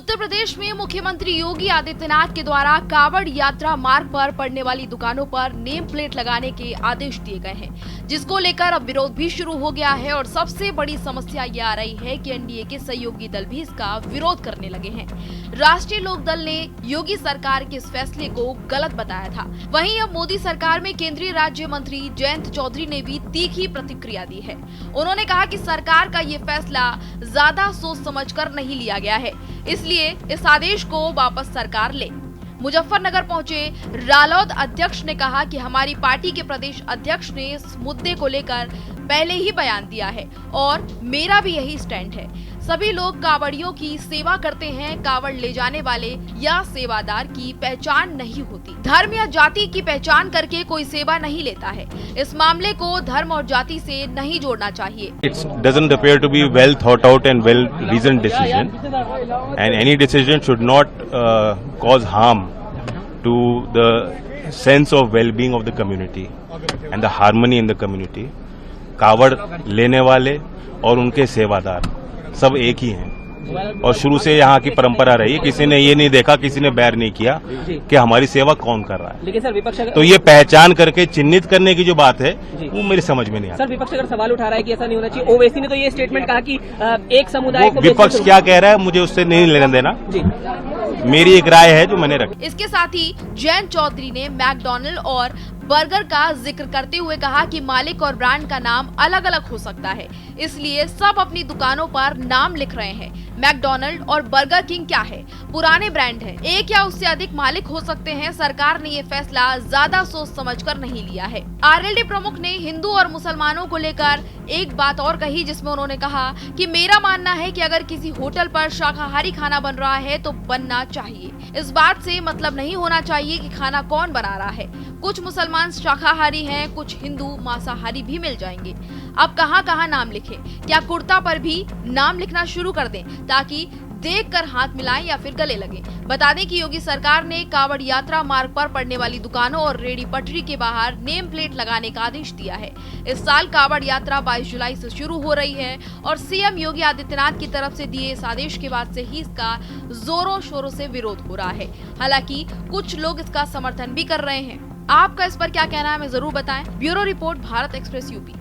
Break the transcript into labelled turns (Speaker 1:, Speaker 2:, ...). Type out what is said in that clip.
Speaker 1: उत्तर प्रदेश में मुख्यमंत्री योगी आदित्यनाथ के द्वारा कांवड़ यात्रा मार्ग पर पड़ने वाली दुकानों पर नेम प्लेट लगाने के आदेश दिए गए हैं, जिसको लेकर अब विरोध भी शुरू हो गया है। और सबसे बड़ी समस्या ये आ रही है कि एनडीए के सहयोगी दल भी इसका विरोध करने लगे हैं। राष्ट्रीय लोक दल ने योगी सरकार के इस फैसले को गलत बताया था। वहीं अब मोदी सरकार में केंद्रीय राज्य मंत्री जयंत चौधरी ने भी तीखी प्रतिक्रिया दी है। उन्होंने कहा कि सरकार का ये फैसला ज्यादा सोच समझकर नहीं लिया गया है, इसलिए इस आदेश को वापस सरकार ले। मुजफ्फरनगर पहुंचे रालोद अध्यक्ष ने कहा कि हमारी पार्टी के प्रदेश अध्यक्ष ने इस मुद्दे को लेकर पहले ही बयान दिया है और मेरा भी यही स्टैंड है। सभी लोग कांवड़ियों की सेवा करते हैं। कांवड़ ले जाने वाले या सेवादार की पहचान नहीं होती। धर्म या जाति की पहचान करके कोई सेवा नहीं लेता है। इस मामले को धर्म और जाति से नहीं जोड़ना चाहिए।
Speaker 2: It doesn't appear to be well thought out and well reasoned decision, and any decision should not cause harm to the sense of well-being of the community and the harmony in the community. कावड़ लेने वाले और उनके सेवादार सब एक ही हैं और शुरू से यहाँ की परंपरा रही है। किसी ने ये नहीं देखा, किसी ने बैर नहीं किया कि हमारी सेवा कौन कर रहा है।
Speaker 3: लेकिन सर विपक्ष
Speaker 2: तो ये पहचान करके चिन्हित करने की जो बात है वो मेरी समझ में नहीं आता।
Speaker 3: सर विपक्ष अगर सवाल उठा रहा है कि ऐसा नहीं होना चाहिए, ओवैसी ने तो ये स्टेटमेंट कहा कि एक समुदाय को
Speaker 2: विपक्ष क्या कह रहा है मुझे उससे नहीं लेना देना
Speaker 3: जी।
Speaker 2: मेरी एक राय है जो मैंने रखी।
Speaker 1: इसके साथ ही जयंत चौधरी ने मैकडॉनल्ड और बर्गर का जिक्र करते हुए कहा कि मालिक और ब्रांड का नाम अलग अलग हो सकता है, इसलिए सब अपनी दुकानों पर नाम लिख रहे हैं। मैकडॉनल्ड और बर्गर किंग क्या है, पुराने ब्रांड है, एक या उससे अधिक मालिक हो सकते हैं। सरकार ने ये फैसला ज्यादा सोच समझकर नहीं लिया है। आरएलडी प्रमुख ने हिंदू और मुसलमानों को लेकर एक बात और कही, जिसमें उन्होंने कहा कि मेरा मानना है कि अगर किसी होटल पर शाकाहारी खाना बन रहा है तो बनना चाहिए। इस बात से मतलब नहीं होना चाहिए कि खाना कौन बना रहा है। कुछ मुसलमान शाकाहारी हैं, कुछ हिंदू मांसाहारी भी मिल जाएंगे। अब कहां नाम लिखें? क्या कुर्ता पर भी नाम लिखना शुरू कर दें ताकि देखकर हाथ मिलाएं या फिर गले लगें? बता दें कि योगी सरकार ने कांवड़ यात्रा मार्ग पर पड़ने वाली दुकानों और रेहड़ी पटरी के बाहर नेम प्लेट लगाने का आदेश दिया है। इस साल कांवड़ यात्रा 22 जुलाई से शुरू हो रही है और सीएम योगी आदित्यनाथ की तरफ से दिए इस आदेश के बाद से ही इसका जोरों शोरों से विरोध हो रहा है। हालांकि कुछ लोग इसका समर्थन भी कर रहे हैं। आपका इस पर क्या कहना है, हमें जरूर बताएं। Bureau report, Bharat express UP.